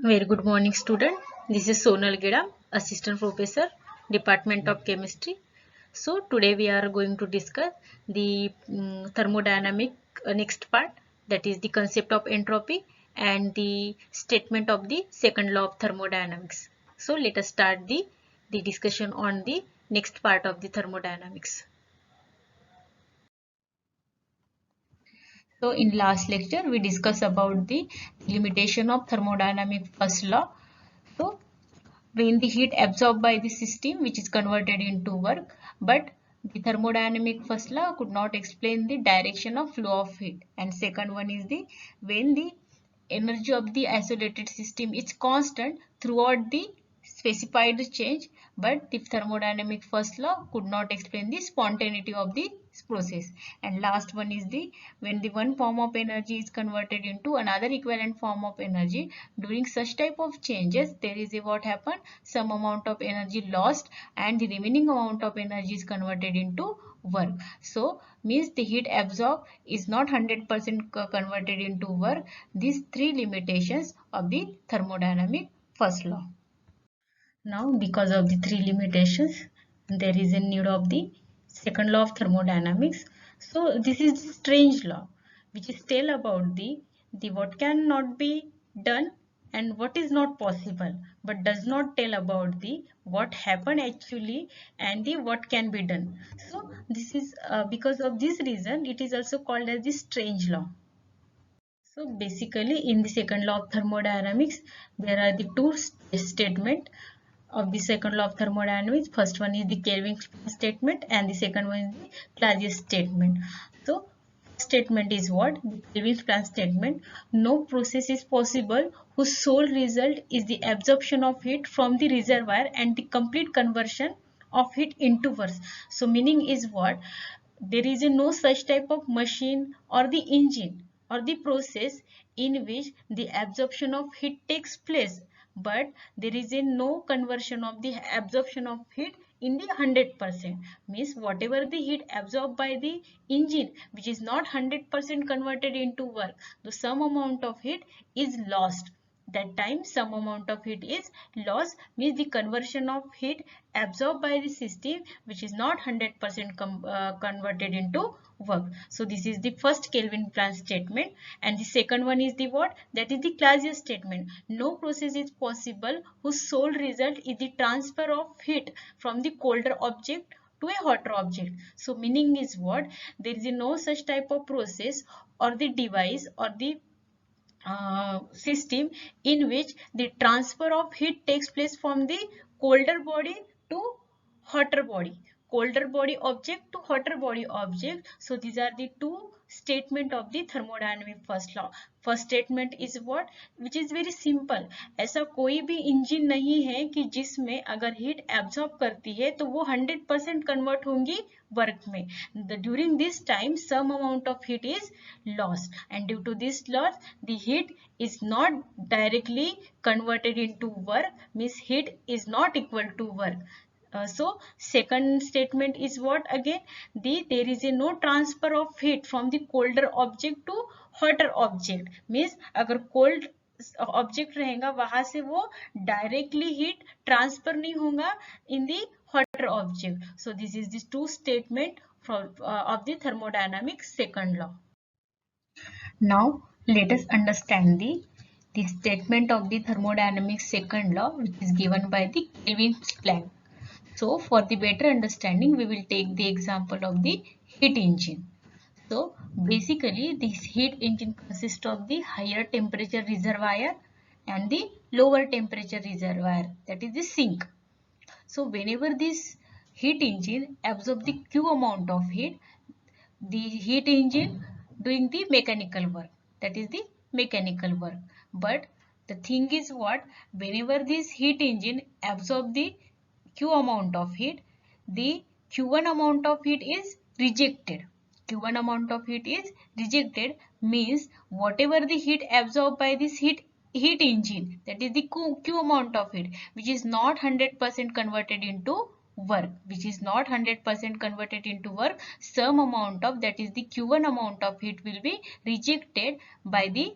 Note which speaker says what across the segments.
Speaker 1: Very good morning, student. This is Sonal Gida, Assistant Professor, Department of Chemistry. So today we are going to discuss the thermodynamic next part, that is the concept of entropy and the statement of the second law of thermodynamics. So let us start the discussion on the next part of the thermodynamics. So in last lecture we discussed about the limitation of thermodynamic first law. So when the heat absorbed by the system which is converted into work, but the thermodynamic first law could not explain the direction of flow of heat. And second one is the when the energy of the isolated system is constant throughout the specified change, but the thermodynamic first law could not explain the spontaneity of the process. And last one is the when the one form of energy is converted into another equivalent form of energy, during such type of changes there is a what happened, some amount of energy lost and the remaining amount of energy is converted into work. So means the heat absorbed is not 100% converted into work. These three limitations of the thermodynamic first law. Now because of the three limitations there is a need of the second law of thermodynamics. So this is the strange law which is tell about the what cannot be done and what is not possible, but does not tell about the what happened actually and the what can be done. So this is because of this reason it is also called as the strange law. So basically in the second law of thermodynamics there are the two statement of the second law of thermodynamics. First one is the Kelvin statement and the second one is the Clausius statement. So statement is what? The Kelvin statement. No process is possible whose sole result is the absorption of heat from the reservoir and the complete conversion of heat into work. So meaning is what? There is no such type of machine or the engine or the process in which the absorption of heat takes place, but there is no conversion of the absorption of heat in the 100%. Means whatever the heat absorbed by the engine which is not 100% converted into work, so some amount of heat is lost. That time some amount of heat is lost, means the conversion of heat absorbed by the system which is not 100% converted into work. So this is the first Kelvin Planck statement, and the second one is the what? That is the Clausius statement. No process is possible whose sole result is the transfer of heat from the colder object to a hotter object. So meaning is what? There is no such type of process or the device or the system in which the transfer of heat takes place from the colder body to hotter body, colder body object to hotter body object. So these are the two statement of the thermodynamic first law. First statement is what, which is very simple. ऐसा कोई भी engine नहीं है कि जिसमें अगर heat absorb करती है तो वो 100% कन्वर्ट होंगी वर्क में. During this time some amount of heat is lost and due to this loss the heat is not directly converted into work, means heat is not equal to work. So second statement is what again? There is a no transfer of heat from the colder object to hotter object. means अगर cold object रहेगा वहां से वो directly heat transfer नहीं होगा in the hotter object. So this is this two statement of the thermodynamic second law. Now let us understand the statement of the thermodynamics second law which is given by the Kelvin's Planck. So for the better understanding we will take the example of the heat engine. So basically this heat engine consists of the higher temperature reservoir and the lower temperature reservoir, that is the sink. So whenever this heat engine absorbs the Q amount of heat, the heat engine doing the mechanical work, that is the mechanical work. But the thing is what, whenever this heat engine absorb the Q amount of heat, the Q1 amount of heat is rejected. Q1 amount of heat is rejected means whatever the heat absorbed by this heat engine, that is the Q amount of heat which is not 100% converted into work, which is not 100% converted into work, some amount of, that is the Q1 amount of heat will be rejected by the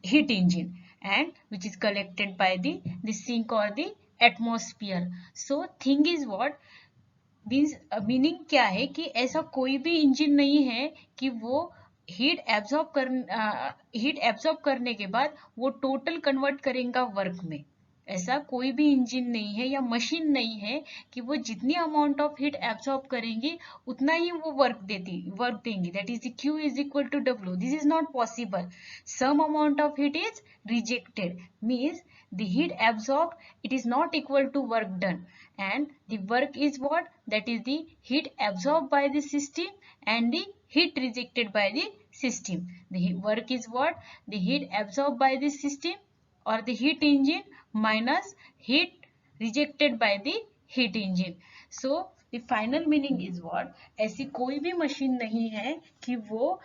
Speaker 1: heat engine, and which is collected by the sink or the atmosphere. So thing is what meaning क्या है कि ऐसा कोई भी engine नहीं है कि वो हीट एब्जॉर्ब करने के बाद वो टोटल कन्वर्ट करेगा वर्क में। ऐसा कोई भी इंजन नहीं है या मशीन नहीं है कि वो जितनी अमाउंट ऑफ हीट एब्जॉर्ब करेंगी उतना ही वो वर्क देंगी, that is Q is equal to W। This is not possible. Some amount of heat is rejected, means the heat absorbed, it is not equal to work done, and the work is what, that is the heat absorbed by the system and the heat rejected by the system. The work is what, the heat absorbed by the system or the heat engine minus heat rejected by the heat engine. So the final meaning is what, ऐसी कोई भी machine नहीं है कि वो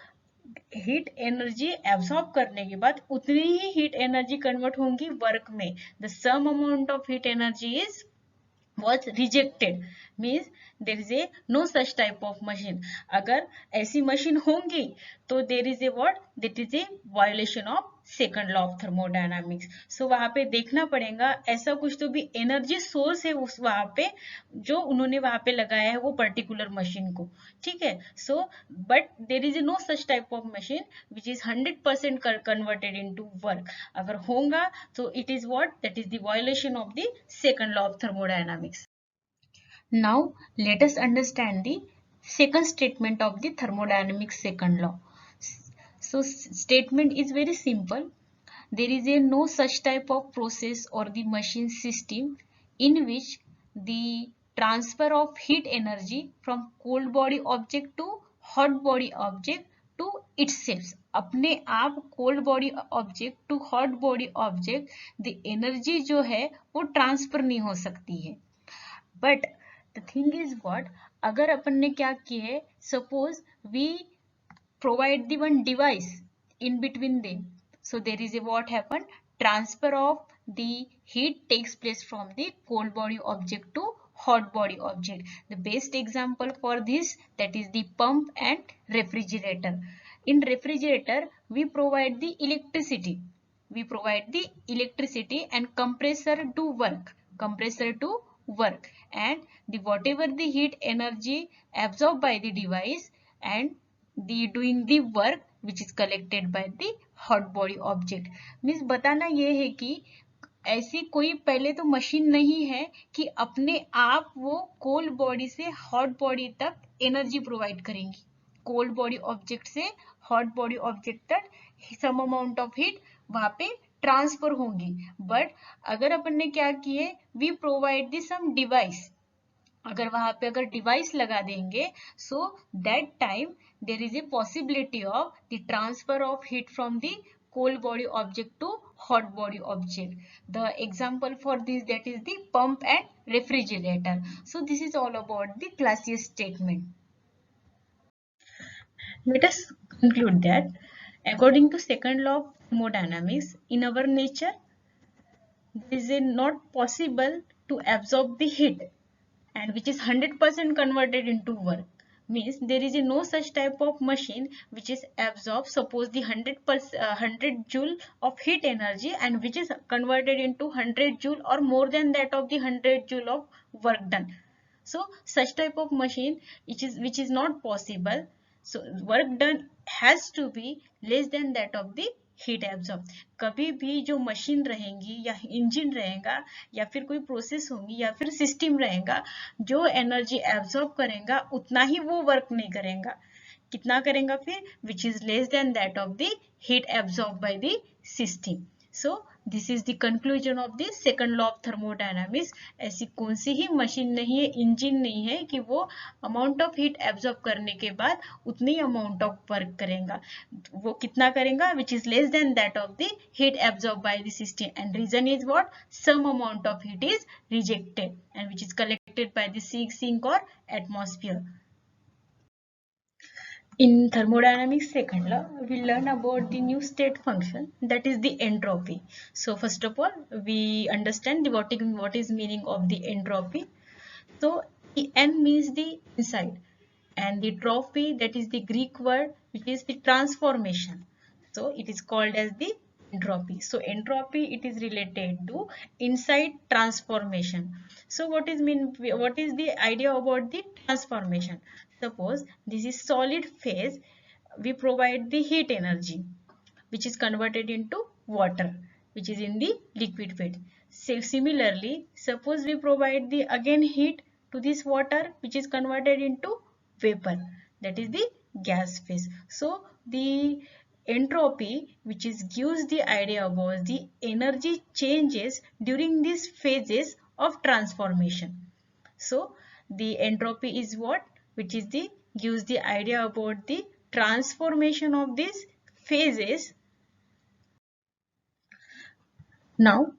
Speaker 1: heat energy absorb करने के बाद उतनी ही हीट एनर्जी कन्वर्ट होंगी वर्क में। The same amount of heat energy is was rejected, means there is a no such type of machine। अगर ऐसी मशीन होंगी तो there is a what, that is a violation of second law of thermodynamics। so वहां पे देखना पड़ेगा ऐसा कुछ तो भी एनर्जी सोर्स है उस वहां पे जो उन्होंने वहां पे लगाया है वो पर्टिकुलर मशीन को, ठीक है। So but there is a no such type of machine which is 100% converted into work. अगर होगा तो it is what, that is the violation of the second law of thermodynamics। Now let us understand the second statement of the thermodynamics second law। So statement is very simple. There is a no such type of process or the machine system in which the transfer of heat energy from cold body object to hot body object to itself, अपने आप cold body object to hot body object the energy जो है वो transfer नहीं हो सकती है। But the thing is what, अगर अपन ने क्या किया है, suppose we provide the one device in between them, so there is a what happen, transfer of the heat takes place from the cold body object to hot body object। the best example for this, that is the pump and refrigerator। in refrigerator we provide the electricity, and compressor to work, and the whatever the heat energy absorbed by the device and the doing the work which is collected by the hot body object। Means बताना ये है कि ऐसी कोई पहले तो machine नहीं है कि अपने आप वो कोल्ड बॉडी से हॉट बॉडी तक एनर्जी प्रोवाइड करेंगी। कोल्ड बॉडी ऑब्जेक्ट से हॉट बॉडी ऑब्जेक्ट तक सम अमाउंट ऑफ हीट वहां पे ट्रांसफर होंगी। बट अगर अपन ने क्या किए, we provide the some device, अगर वहां पे अगर डिवाइस लगा देंगे, so that time there is a possibility of the transfer of heat from the cold body object to hot body object। the example for this, that is the pump and refrigerator। so this is all about the Clausius statement। let us conclude that according to second law of thermodynamics, in our nature it is not possible to absorb the heat and which is 100% converted into work। means there is no such type of machine which is absorb, suppose the 100 joule of heat energy and which is converted into 100 joule or more than that of the 100 joule of work done। so such type of machine which is not possible, so work done has to be less than that of the heat absorb. कभी भी जो machine रहेंगी या engine रहेगा या फिर कोई process होगी या फिर सिस्टम रहेगा, जो एनर्जी एब्जॉर्ब करेगा उतना ही वो वर्क नहीं करेगा। कितना करेगा फिर, विच is less than that of the heat absorb by the system. So this is the conclusion of the second law of thermodynamics. ऐसी कौन सी ही मशीन नहीं है, इंजन नहीं है कि वो अमाउंट ऑफ हीट एब्जॉर्ब करने के बाद उतनी अमाउंट ऑफ वर्क करेगा। वो कितना करेगा, which is less than that of the heat absorb by the system, and reason is what, some amount of heat is rejected and which is collected by the sink और atmosphere. In thermodynamics second law, we learn about the new state function, that is the entropy। So first of all, we understand what is meaning of the entropy। So N means the inside, and the tropy, that is the Greek word which is the transformation. So it is called as the entropy. So entropy, it is related to inside transformation. So what is the idea about the transformation? Suppose this is solid phase, we provide the heat energy which is converted into water which is in the liquid phase. So similarly, suppose we provide the again heat to this water which is converted into vapor, that is the gas phase. So the entropy, which is gives the idea about the energy changes during these phases of transformation. So the entropy is what, which is the gives the idea about the transformation of these phases. Now,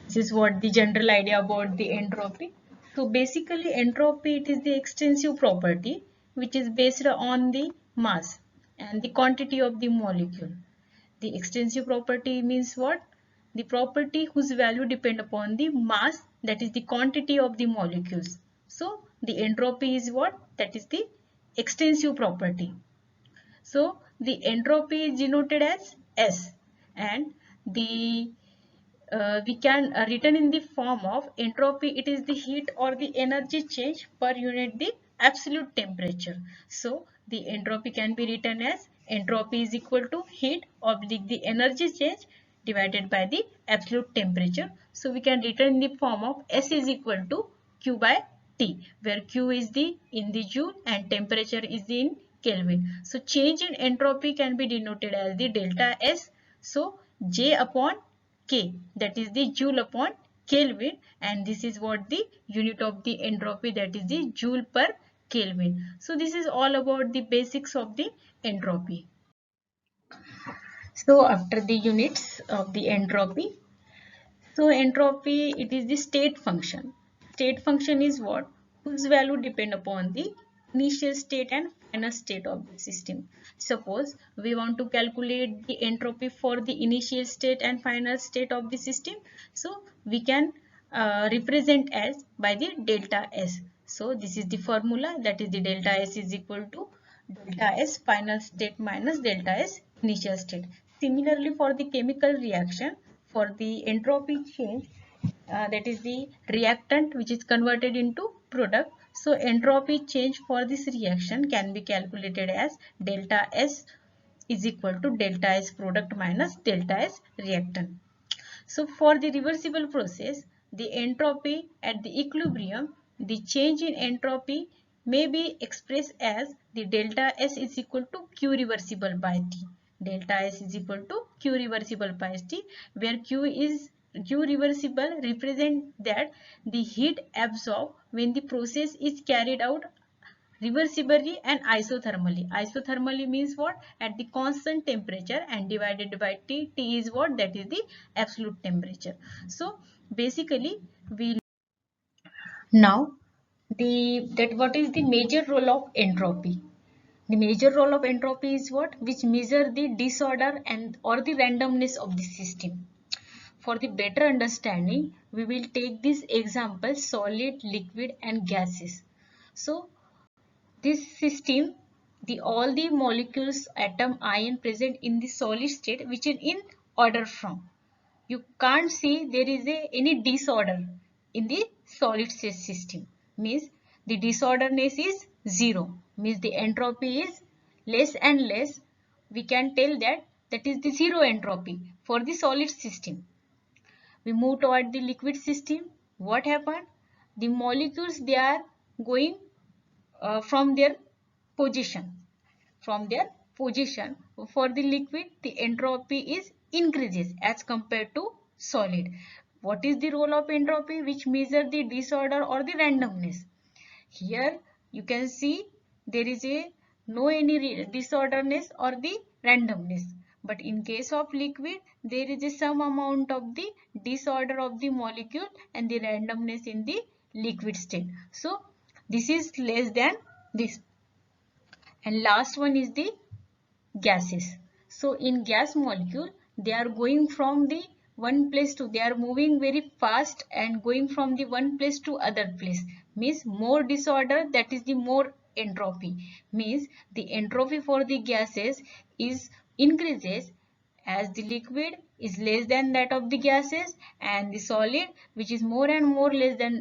Speaker 1: this is what the general idea about the entropy. So basically entropy, it is the extensive property which is based on the mass and the quantity of the molecule. The extensive property means what? The property whose value depend upon the mass, that is the quantity of the molecules. So the entropy is what? That is the extensive property. So the entropy is denoted as S, and the we can written in the form of entropy, it is the heat or the energy change per unit the absolute temperature. So the entropy can be written as entropy is equal to heat oblique the energy change divided by the absolute temperature. So we can written in the form of S is equal to Q by T, where Q is the in the joule and temperature is in Kelvin. So change in entropy can be denoted as the delta S. So J upon K, that is the joule upon Kelvin, and this is what the unit of the entropy, that is the joule per Kelvin. So this is all about the basics of the entropy. So after the units of the entropy, so entropy, it is the state function. State function is what? Whose value depend upon the initial state and final state of the system. Suppose we want to calculate the entropy for the initial state and final state of the system. So we can represent as by the delta S. So this is the formula, that is the delta S is equal to delta S final state minus delta S initial state. Similarly, for the chemical reaction, for the entropy change, that is the reactant which is converted into product. So entropy change for this reaction can be calculated as delta S is equal to delta S product minus delta S reactant. So for the reversible process, the entropy at the equilibrium, the change in entropy may be expressed as the delta S is equal to Q reversible by T. Delta S is equal to Q reversible by T, where Q reversible represent that the heat absorbed when the process is carried out reversibly and isothermally. Isothermally means what? At the constant temperature, and divided by T. T is what? That is the absolute temperature. So basically we now what is the major role of entropy? The major role of entropy is what? Which measure the disorder and or the randomness of the system. For the better understanding, we will take this example solid, liquid and gases. So this system, the all the molecules, atom, ion present in the solid state which is in order form. You can't see there is any disorder in the solid state system. Means the disorderness is zero. Means the entropy is less and less. We can tell that that is the zero entropy for the solid system. We move toward the liquid system. What happened? The molecules, they are going from their position. From their position, for the liquid, the entropy is increases as compared to solid. What is the role of entropy? Which measure the disorder or the randomness. Here you can see there is a no any disorderness or the randomness. But in case of liquid, there is a some amount of the disorder of the molecule and the randomness in the liquid state. So this is less than this. And last one is the gases. So in gas molecule, they are going from the one place to, they are moving very fast and going from the one place to other place. Means more disorder, that is the more entropy. Means the entropy for the gases is increases as the liquid is less than that of the gases, and the solid which is more and more less than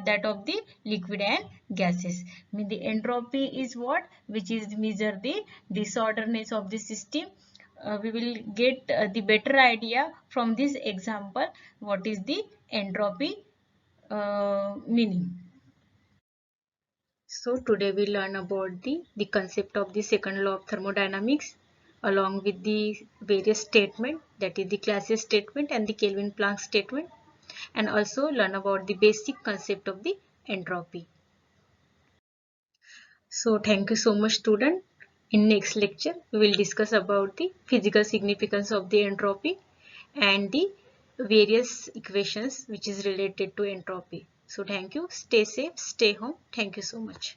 Speaker 1: that of the liquid and gases. I mean, the entropy is what, which is measure the disorderness of the system. We will get the better idea from this example what is the entropy meaning. So today we learn about the concept of the second law of thermodynamics along with the various statement, that is the Clausius statement and the Kelvin-Planck statement, and also learn about the basic concept of the entropy. So thank you so much student. In next lecture we will discuss about the physical significance of the entropy and the various equations which is related to entropy. So thank you. Stay safe, stay home. Thank you so much.